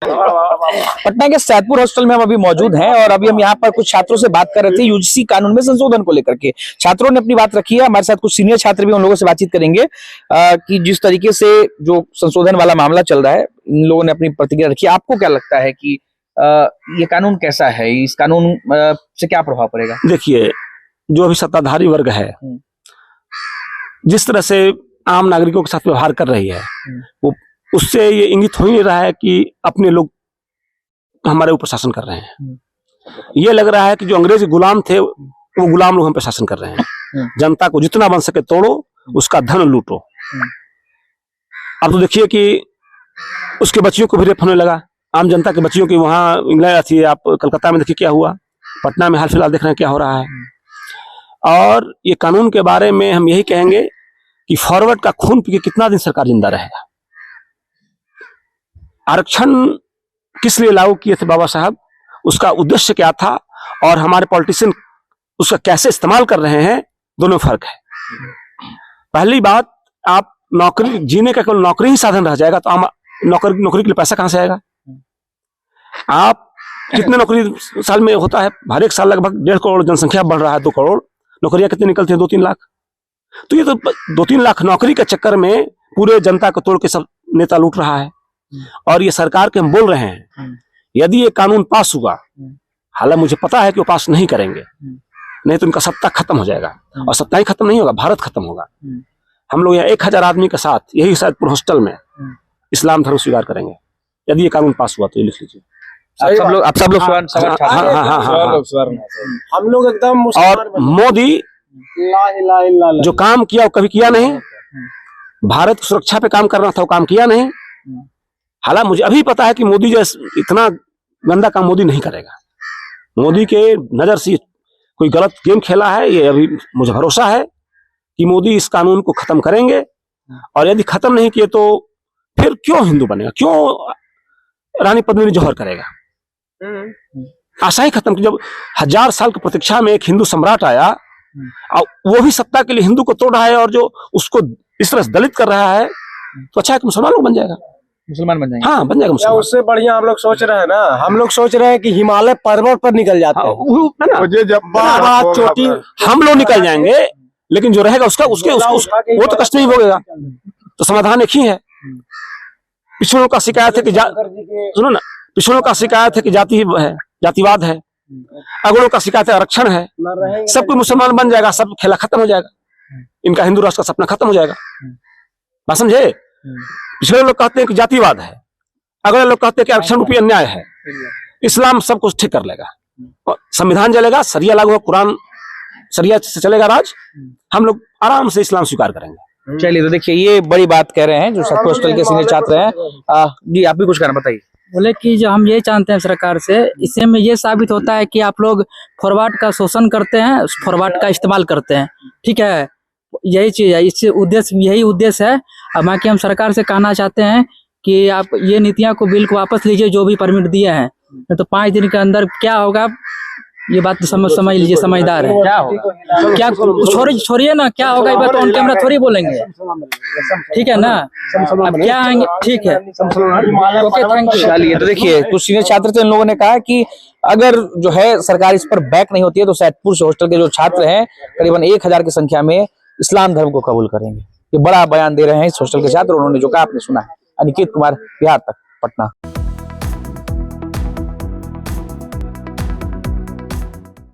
पटना के सैदपुर हॉस्टल में हम अभी मौजूद हैं और अभी हम यहाँ पर कुछ छात्रों से बात कर रहे थे यूजीसी कानून में संशोधन को लेकर के। छात्रों ने अपनी बात रखी है, हमारे साथ कुछ सीनियर छात्र भी, उन लोगों से बातचीत करेंगे कि जिस तरीके से जो संशोधन वाला मामला चल रहा है, इन लोगों ने अपनी प्रतिक्रिया रखी है। आपको क्या लगता है कि ये कानून कैसा है, इस कानून से क्या प्रभाव पड़ेगा? देखिए, जो अभी सत्ताधारी वर्ग है जिस तरह से आम नागरिकों के साथ व्यवहार कर रही है, वो उससे ये इंगित हो ही नहीं रहा है कि अपने लोग हमारे ऊपर शासन कर रहे हैं। ये लग रहा है कि जो अंग्रेज गुलाम थे वो गुलाम लोग हम पे शासन कर रहे हैं। जनता को जितना बन सके तोड़ो, उसका धन लूटो। अब तो देखिए कि उसके बच्चियों को भी रेप होने लगा, आम जनता के बच्चियों की। वहां इंग्लैंड थी, आप कलकत्ता में देखिए क्या हुआ, पटना में हाल फिलहाल देख रहे हैं क्या हो रहा है। और ये कानून के बारे में हम यही कहेंगे कि फॉरवर्ड का खून पी के कितना दिन सरकार जिंदा रहेगा। आरक्षण किस लिए लागू किए थे बाबा साहब, उसका उद्देश्य क्या था और हमारे पॉलिटिशियन उसका कैसे इस्तेमाल कर रहे हैं, दोनों फर्क है। पहली बात, आप नौकरी जीने का केवल नौकरी ही साधन रह जाएगा तो नौकरी के लिए पैसा कहां से आएगा? आप कितने नौकरी साल में होता है? हर एक साल लगभग 1.5 करोड़ जनसंख्या बढ़ रहा है, 2 करोड़ नौकरियां कितनी निकलती है? 2-3 लाख। तो ये तो 2-3 लाख नौकरी के चक्कर में पूरे जनता को तोड़ के सब नेता लूट रहा है। और ये सरकार के हम बोल रहे हैं, यदि ये कानून पास हुआ, हालांकि मुझे पता है कि वो पास नहीं करेंगे, नहीं तो उनका सत्ता खत्म हो जाएगा। और सत्ता ही खत्म नहीं होगा, भारत खत्म होगा। हम लोग यहाँ 1000 आदमी के साथ यही सैदपुर हॉस्टल में इस्लाम धर्म स्वीकार करेंगे, यदि ये कानून पास हुआ तो। ये लिख लीजिए आप सब लोग हम लोग एकदम। और मोदी जो काम किया वो कभी किया नहीं। भारत की सुरक्षा पे काम करना था, वो काम किया नहीं। हालांकि मुझे अभी पता है कि मोदी जो इतना गंदा काम मोदी नहीं करेगा। मोदी के नजर से कोई गलत गेम खेला है, ये अभी मुझे भरोसा है कि मोदी इस कानून को खत्म करेंगे। और यदि खत्म नहीं किए तो फिर क्यों हिंदू बनेगा, क्यों रानी पद्मिनी जौहर करेगा? आशा ही खत्म। जब 1000 साल की प्रतीक्षा में एक हिंदू सम्राट आया और वो भी सत्ता के लिए हिंदू को तोड़ रहा है और जो उसको इस तरह से दलित कर रहा है, तो अच्छा है कि मुसलमान लोग बन जाएगा, मुसलमान बन जाएंगे। हाँ, बन जाएगा मुसलमान। उससे बढ़िया हम लोग सोच रहे हैं ना, हम लोग सोच रहे हैं कि हिमालय पर्वत पर निकल जाते हैं। हाँ, चोटी हम लोग निकल जाएंगे, लेकिन जो रहेगा उसका वो तो कष्ट नहीं भोगेगा। तो समाधान एक ही है। पिछड़ों का शिकायत है कि सुनो ना, पिछड़ों का शिकायत है कि जातिवाद है। अगड़ों का शिकायत है आरक्षण है। सब कोई मुसलमान बन जाएगा, सब खेला खत्म हो जाएगा, इनका हिंदू राष्ट्र का सपना खत्म हो जाएगा। बात समझे? पिछड़े लोग कहते हैं कि जातिवाद है, अगले लोग कहते हैं कि आरक्षण रूपी अन्याय है। इस्लाम सब कुछ ठीक कर लेगा, संविधान चलेगा, सरिया लागू होगा, कुरान सरिया से चलेगा राज। हम लोग आराम से इस्लाम स्वीकार करेंगे। चलिए, तो देखिए ये बड़ी बात कह रहे हैं जो सैदपुर हॉस्टल के सीनियर छात्र हैं। जी, आप भी कुछ कहना बताइए। बोले कि जो हम ये जानते हैं सरकार से, इससे में ये साबित होता है कि आप लोग फॉरवर्ड का शोषण करते हैं, फॉरवर्ड का इस्तेमाल करते हैं। ठीक है, यही चीज है, इससे यही उद्देश्य है। अब बाकी हम सरकार से कहना चाहते हैं कि आप ये नीतियां को, बिल को वापस लीजिए जो भी परमिट दिए हैं, तो 5 दिन के अंदर क्या होगा ये बात तो समझ लीजिए, समझदार है। क्या होगा, क्या छोड़िए ना, क्या होगा ये बात ऑन कैमरा थोड़ी बोलेंगे, ठीक है ना? अब क्या आएंगे, ठीक है, ओके, थैंक यू। चलिए, तो देखिए कुछ सीनियर छात्र थे, उन लोगों ने कहा कि अगर जो है सरकार इस पर बैक नहीं होती है तो सैदपुर हॉस्टल के जो छात्र हैं करीबन 1000 की संख्या में इस्लाम धर्म को कबूल करेंगे। ये बड़ा बयान दे रहे हैं इस हॉस्टल के छात्र। उन्होंने जो कहा आपने सुना है। अनिकेत कुमार, बिहार तक, पटना।